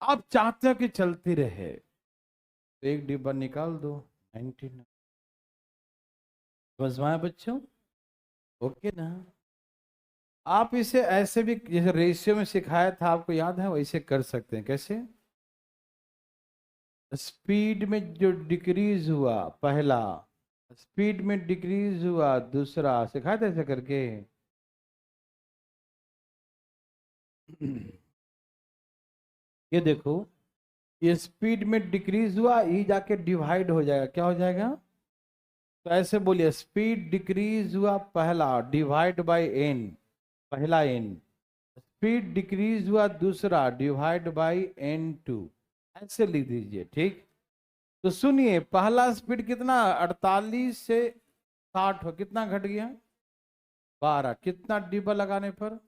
आप चाहते हो कि चलती रहे, तो एक डिब्बा निकाल दो 99। समझ में आया बच्चों, ओके ना। आप इसे ऐसे भी, जैसे रेशियो में सिखाया था आपको याद है, वैसे कर सकते हैं। कैसे, स्पीड में जो डिक्रीज हुआ पहला, स्पीड में डिक्रीज हुआ दूसरा, सिखाया था ऐसे करके। ये देखो, ये स्पीड में डिक्रीज हुआ, ये जाके डिवाइड हो जाएगा, क्या हो जाएगा, तो ऐसे बोलिए, स्पीड डिक्रीज हुआ पहला, डिवाइड बाय एन, पहला एन, स्पीड डिक्रीज हुआ दूसरा, डिवाइड बाय n2, ऐसे लिख दीजिए, ठीक। तो सुनिए, पहला स्पीड कितना, 48 से 60 हो, कितना घट गया 12, कितना डिब्बा लगाने पर,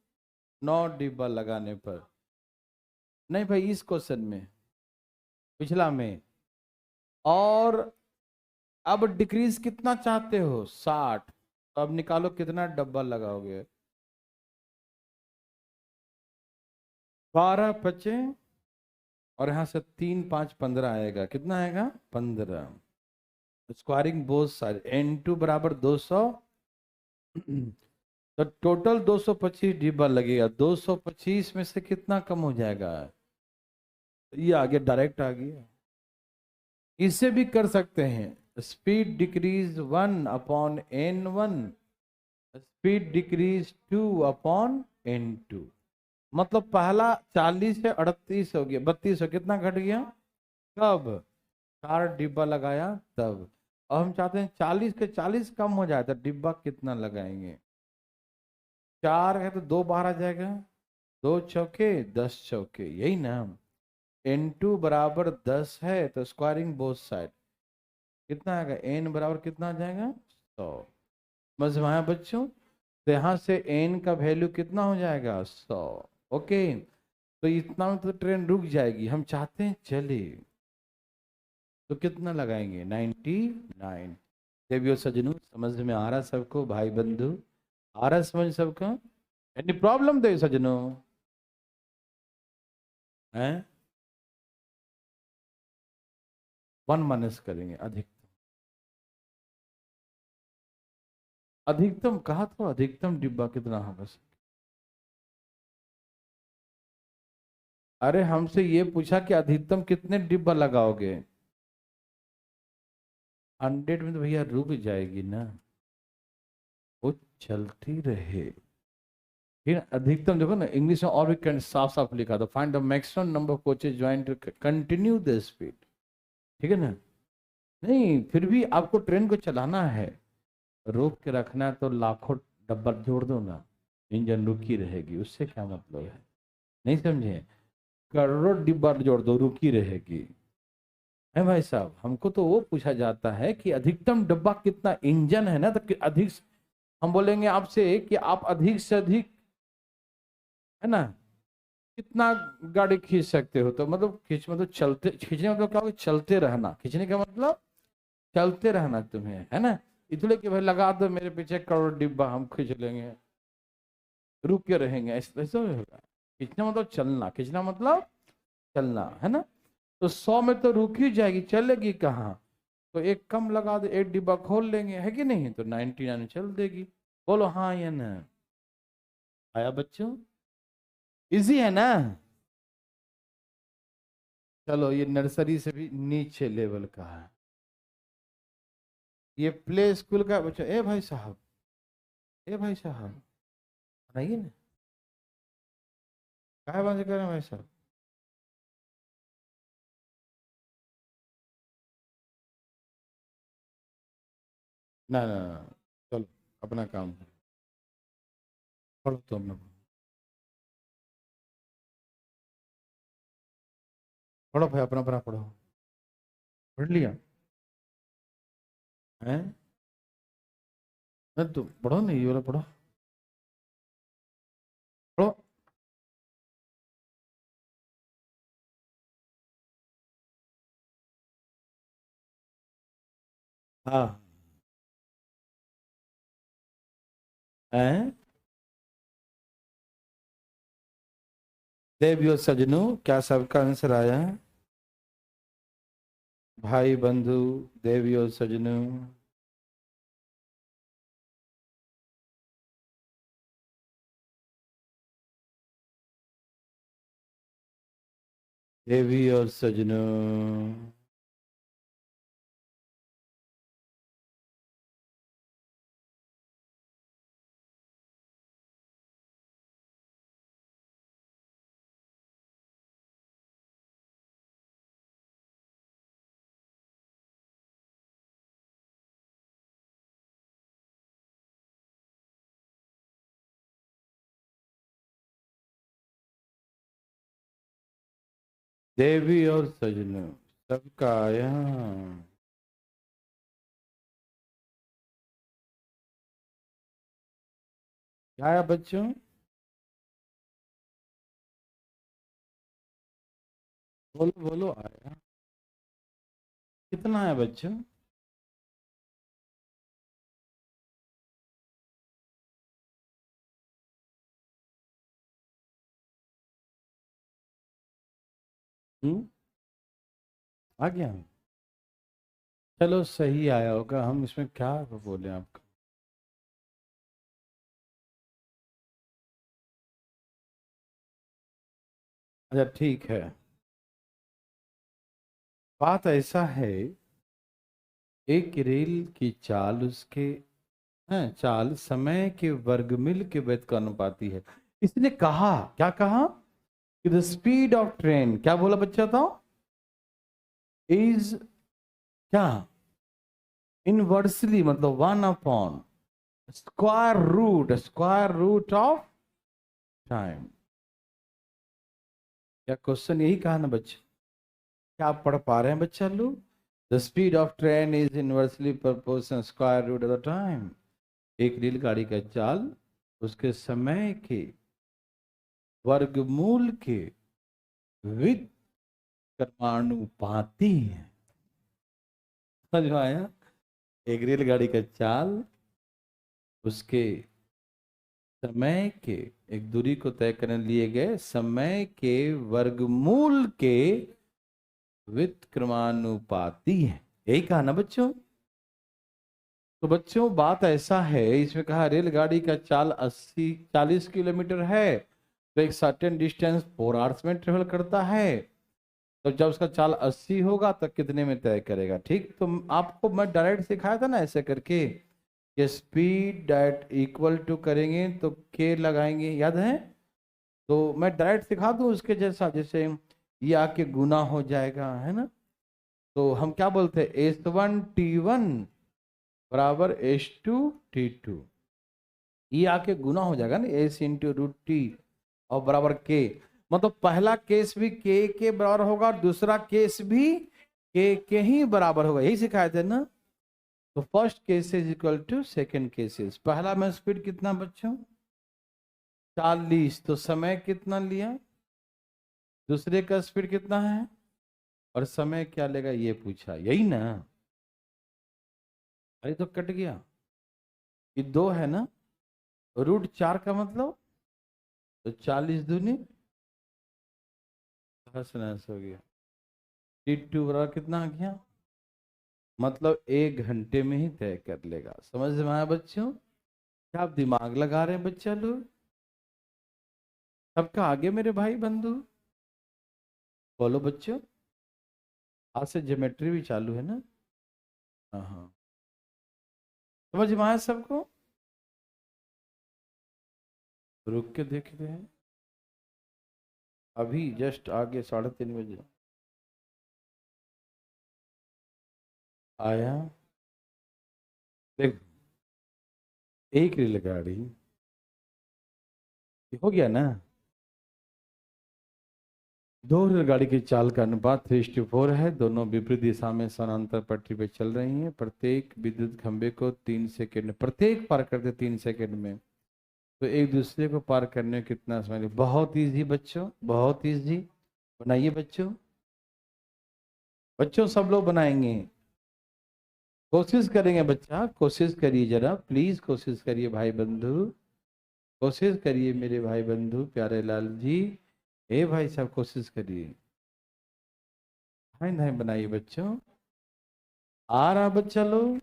9 डिब्बा लगाने पर, नहीं भाई इस क्वेश्चन में, पिछला में। और अब डिक्रीज कितना चाहते हो 60, तो अब निकालो कितना डब्बा लगाओगे, 12 बचे, और यहां से 3 5 15 आएगा, कितना आएगा 15, स्क्वायरिंग बोथ साइड, n2 बराबर 200, तो टोटल 225 डिब्बा लगेगा, 225 में से कितना कम हो जाएगा, ये आगे डायरेक्ट आ गया। इसे भी कर सकते हैं, speed decrease 1/n1, speed decrease 2/n2, मतलब पहला 40 से 38 हो गया, 32 हो, कितना घट गया, कब 4 डिब्बा लगाया तब। और हम चाहते हैं 40 के 40 कम हो जाए, तो डिब्बा कितना लगाएंगे, 4 है तो 2 बाहर आ जाएगा, 2 चौके 10 चौके, यही ना। n2 बराबर 10 है, तो स्क्वायरिंग बोथ साइड कितना आएगा, n बराबर कितना आ जाएगा 100। समझ में आया बच्चों, तो यहाँ से n का वैल्यू कितना हो जाएगा 100, ओके। तो इतना में तो ट्रेन रुक जाएगी, हम चाहते हैं चले, तो कितना लगाएंगे 99। देवियों सजनों, समझ में आ रहा सबको, भाई बंधु आ रहा समझ सबका, एनी प्रॉब्लम दे सजनों, हैं 1 माइनस करेंगे, अधिकतम कहा तो, अधिकतम डिब्बा कितना होगा, अरे हमसे ये पूछा कि अधिकतम कितने डिब्बा लगाओगे, 100 में तो भैया रुक जाएगी ना, वो चलती रहे। फिर अधिकतम देखो ना, इंग्लिश में और भी साफ साफ लिखा था, find the maximum number of coaches join to continue the speed, ठीक है ना। नहीं फिर भी आपको ट्रेन को चलाना है, रोक के रखना है, तो लाखों डब्बा जोड़ दो ना, इंजन रुकी रहेगी, उससे क्या मतलब है, नहीं समझे, करोड़ों डिब्बा जोड़ दो रुकी रहेगी, है भाई साहब। हमको तो वो पूछा जाता है कि अधिकतम डब्बा कितना, इंजन है ना, तो अधिक, हम बोलेंगे आपसे कि आप अधिक से अधिक, है ना, कितना गाड़ी खींच सकते हो, तो मतलब खींच मतलब चलते, खींचने मतलब क्या होगा, चलते रहना, खींचने का मतलब चलते रहना तुम्हें, है ना। इसलिए कि भाई लगा दो मेरे पीछे करोड़ डिब्बा, हम खींच लेंगे, रुक के रहेंगे, ऐसा होगा। खींचना मतलब चलना, खींचना मतलब चलना, है ना। तो 100 में तो रुक ही जाएगी, चलेगी कहाँ, तो एक कम लगा दो, एक डिब्बा खोल लेंगे, है कि नहीं, तो 99 चल देगी। बोलो हाँ या ना, आया बच्चों, इजी है ना। चलो ये नर्सरी से भी नीचे लेवल का है, ये प्ले स्कूल का बच्चा, ए भाई साहब, ए भाई साहब, बनाइए ना, क्या बंद करें भाई साहब। ना ना ना, चलो अपना काम करो। पढ़ो तुम लोग, पढ़ो भाई, अपना अपना पढ़ो। पढ़ लिया है? नहीं तुम पढ़ो, नहीं ये वाला पढ़ो, पढ़ो। हाँ हैं? देवियों सजनों, क्या सबका आंसर आया है? भाई बंधु, देवियों सजनों। देवी और सजनों। देवी और सजनों, सबका आया। क्या आया बच्चों? बोलो बोलो, आया कितना है बच्चों? आ गया? चलो सही आया होगा, हम इसमें क्या बोले आपको। अच्छा ठीक है। बात ऐसा है, एक रेल की चाल उसके, है चाल समय के वर्गमूल के व्युत्क्रमानुपाती है। इसने कहा, क्या कहा? कि द स्पीड ऑफ ट्रेन, क्या बोला बच्चा था? इज क्या? इनवर्सली मतलब one upon square root of time. क्या क्वेश्चन यही कहा ना बच्चे? क्या आप पढ़ पा रहे हैं बच्चा लोग? The speed of train is inversely proportional square root of the time. एक रेलगाड़ी का चाल उसके समय के वर्गमूल के व्युत्क्रमानुपाती है। समझ में आया? एक रेलगाड़ी का चाल उसके समय के, एक दूरी को तय करने लिए गए समय के वर्गमूल के व्युत्क्रमानुपाती है। यही कहा ना बच्चों? तो बच्चों बात ऐसा है, इसमें कहा रेलगाड़ी का चाल 40 किलोमीटर है, तो एक सर्टेन डिस्टेंस 4 आवर्स में ट्रेवल करता है। तो जब उसका चाल 80 होगा तो कितने में तय करेगा? ठीक, तो आपको मैं डायरेक्ट सिखाया था ना ऐसे करके, कि स्पीड डायरेक्ट इक्वल टू करेंगे तो के लगाएंगे, याद है? तो मैं डायरेक्ट सिखा दूं उसके जैसा, जैसे ये आके गुना हो जाएगा, है ना? तो हम क्या बोलते हैं, S1 T1 बराबर S2 T2। ये आके गुना हो जाएगा ना, S × √T और बराबर के। मतलब पहला केस भी के बराबर होगा, दूसरा केस भी के ही बराबर होगा। यही सिखाए थे ना? तो first case is equal to second cases. पहला में स्पीड कितना बच्चों? 40, तो समय कितना लिया? दूसरे का स्पीड कितना है और समय क्या लेगा, ये पूछा, यही ना? अरे तो कट गया, ये 2 है ना, √4 का मतलब, तो 40 दूनी हंस नहस हो गया। T2 बराबर कितना आ गया? मतलब 1 घंटे में ही तय कर लेगा। समझ में आया बच्चों? क्या आप दिमाग लगा रहे हैं बच्चा लोग? सबका आगे मेरे भाई बंधु, बोलो बच्चों। आज से ज्योमेट्री भी चालू है ना? हाँ हाँ, समझ में आया सबको? रुक के देखते हैं, अभी जस्ट आगे 3:30 बजे आया। देख, एक रेलगाड़ी हो गया ना। दो रेलगाड़ी की चाल का अनुपात 3:4 है। दोनों विपरीत दिशा में समानांतर पटरी पे चल रही हैं। प्रत्येक विद्युत खंभे को 3 सेकंड, प्रत्येक पार करते 3 सेकंड में। तो एक दूसरे को पार करने में कितना समय लगेगा? बहुत इजी बच्चों, बहुत इजी। बनाइए बच्चों, बच्चों सब लोग बनाएंगे, कोशिश करेंगे। बच्चा कोशिश करिए जरा, प्लीज कोशिश करिए भाई बंधु, कोशिश करिए मेरे भाई बंधु प्यारे लाल जी। ए भाई साहब कोशिश करिए, हाय हाय बनाइए बच्चों। आ रहा बच्चा लोग,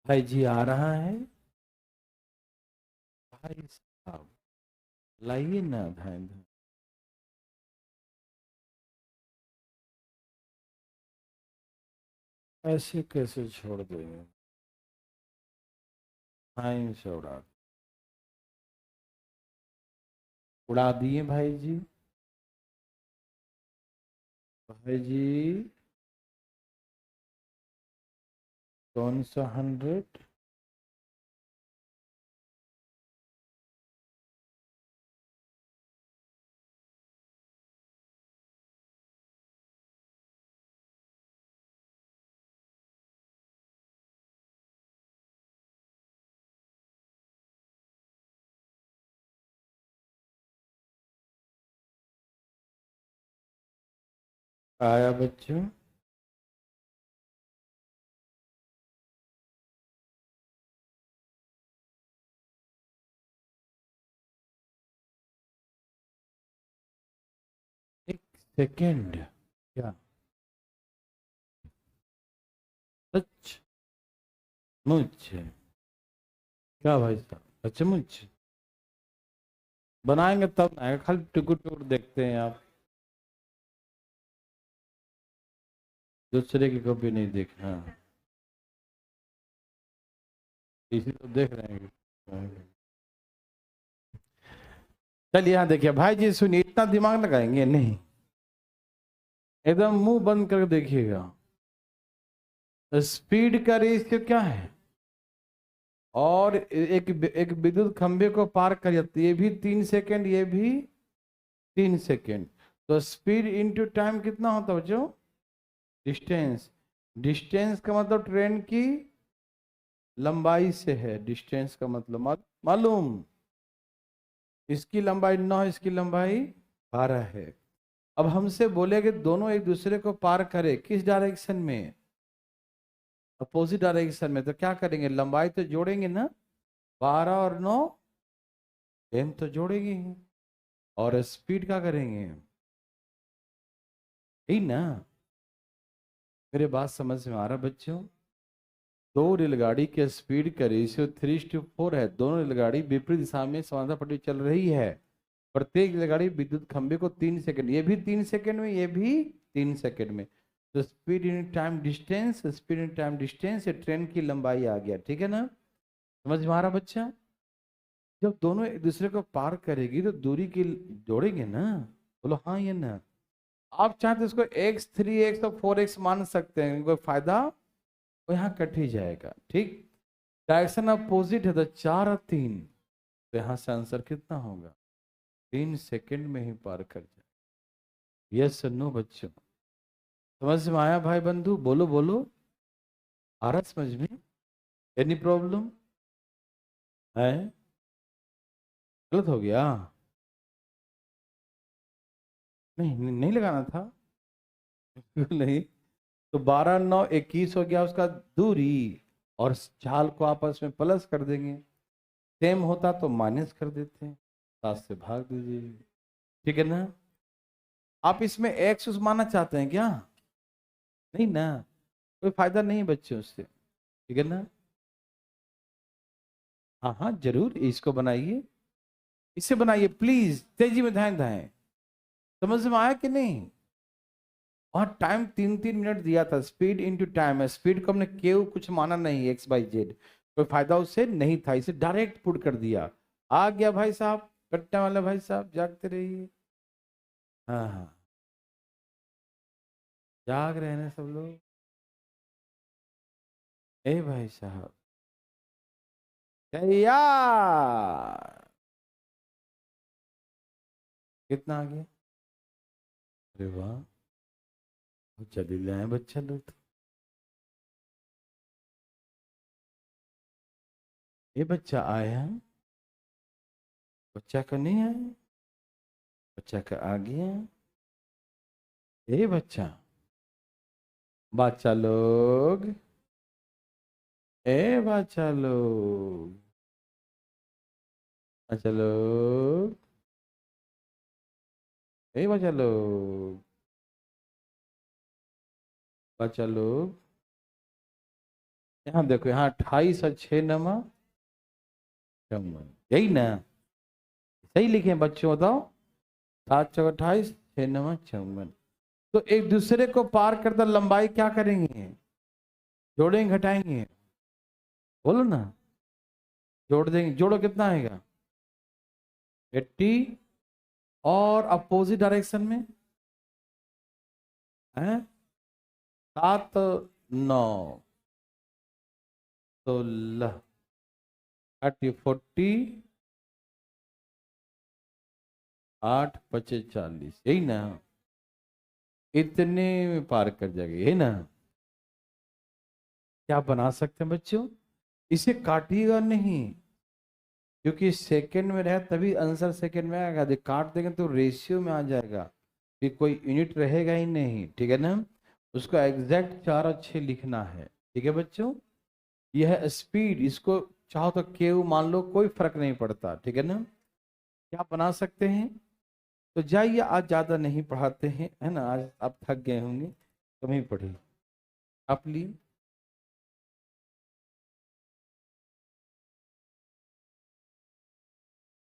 भाई जी आ रहा है। भाई साहब लाइए ना भाई। ऐसे कैसे छोड़ देंगे? हाँ से उड़ा दिए भाई जी। भाई जी कौन सा 100? आया बच्चों? एक सेकंड क्या? सच मुझे क्या भाई साहब, सचमुच बनाएंगे तब आएगा, खाली टुकुर टुकुर देखते हैं आप, दूसरे की कॉपी नहीं देखना। इसी तो देख रहे हैं। चलिए यहाँ देखिए भाई जी, सुनिए, इतना दिमाग लगाएंगे नहीं, एकदम मुंह बंद करके देखिएगा। स्पीड का रेशियो क्या है? और एक एक विद्युत खंभे को पार कर जाती है, ये भी 3 सेकंड, ये भी 3 सेकंड। तो स्पीड इनटू टाइम कितना होता है बच्चों? डिस्टेंस। डिस्टेंस का मतलब ट्रेन की लंबाई से है। डिस्टेंस का मतलब मालूम, इसकी लंबाई 9, इसकी लंबाई 12 है। अब हमसे बोले कि दोनों एक दूसरे को पार करे, किस डायरेक्शन में? अपोजिट डायरेक्शन में। तो क्या करेंगे? लंबाई तो जोड़ेंगे ना, 12 और 9 एम तो जोड़ेंगे ही। और स्पीड क्या करेंगे? यही ना। मेरे बात समझ में आ रहा बच्चों? दो रेलगाड़ी के स्पीड का रेशियो 3:4 है। दोनों रेलगाड़ी विपरीत दिशा में समानांतर पट्टी चल रही है। प्रत्येक रेलगाड़ी विद्युत खंभे को 3 सेकंड, ये भी 3 सेकंड में, ये भी 3 सेकंड में। तो speed in time distance, speed in time distance, ये ट्रेन की लंबाई आ गया। ठीक है ना? समझ में आ रहा बच्चा? जब दोनों एक दूसरे को पार करेगी तो दूरी की जोड़ेंगे ना। बोलो हाँ या ना। आप चाहे तो इसको x 3x और 4x मान सकते हैं, कोई फायदा, वो यहाँ कट ही जाएगा। ठीक, डायरेक्शन अपोजिट है तो 4 और 3, तो यहाँ से आंसर कितना होगा? 3 सेकंड में ही पार कर जाए। यस नो बच्चों? समझ में आया भाई बंधु? बोलो बोलो, आ रहा समझ में? एनी प्रॉब्लम है? गलत हो गया? नहीं नहीं लगाना था। नहीं, तो 12 9 21 हो गया उसका दूरी, और चाल को आपस में प्लस कर देंगे। सेम होता तो माइनस कर देते हैं, 7 से भाग दीजिए। ठीक है ना? आप इसमें एक्स मानना चाहते हैं क्या? नहीं ना, कोई फायदा नहीं बच्चे उससे। ठीक है ना? हाँ हाँ जरूर, इसको बनाइए, इसे बनाइए प्लीज, तेजी में ध्यान दें। समझ में आया कि नहीं? और टाइम 3-3 मिनट दिया था। स्पीड इनटू टाइम है, स्पीड को हमने केव कुछ माना नहीं, x/z, कोई फायदा उससे नहीं था, इसे डायरेक्ट पुट कर दिया। आ गया भाई साहब, कट्टे वाले भाई साहब, जागते रहिए। हाँ हाँ, जाग रहे हैं सब लोग। ए भाई साहब तैयार। कितना आ गया? अरे वाह, चले जाए बच्चा लोग तो। ये बच्चा आया, बच्चा का नहीं आया, बच्चा का आ गया। ए बच्चा, बच्चा लोग, ए बच्चा लोग, बच्चा लोग, ए बच्चा लोग, बच्चा लोग, यहाँ देखो, यहाँ 28 और 6 नमा 56, यही ना? सही लिखे बच्चों, बताओ। 7 चौक 28, 6 नमा 56। तो एक दूसरे को पार करता लंबाई क्या करेंगे? जोड़ेंगे घटाएंगे? बोलो ना। जोड़ देंगे, जोड़ो कितना आएगा? 80। और अपोजिट डायरेक्शन में है 7 9 16 30 40 8 25 40, यही ना? इतने में पार कर जाएगा, यही ना? क्या बना सकते हैं बच्चों? इसे काटिएगा नहीं, क्योंकि सेकंड में रहे तभी आंसर सेकंड में आएगा। यदि काट देंगे तो रेशियो में आ जाएगा, फिर कोई यूनिट रहेगा ही नहीं, ठीक है ना? उसको एग्जैक्ट 4 और 6 लिखना है, ठीक है बच्चों? यह है स्पीड, इसको चाहो तो केव मान लो, कोई फर्क नहीं पड़ता, ठीक है ना? क्या बना सकते हैं? तो जाइए, आज ज्यादा नहीं पढ़ाते हैं, है ना? आज आप थक गए होंगे, कम ही पढ़िए। आप लिए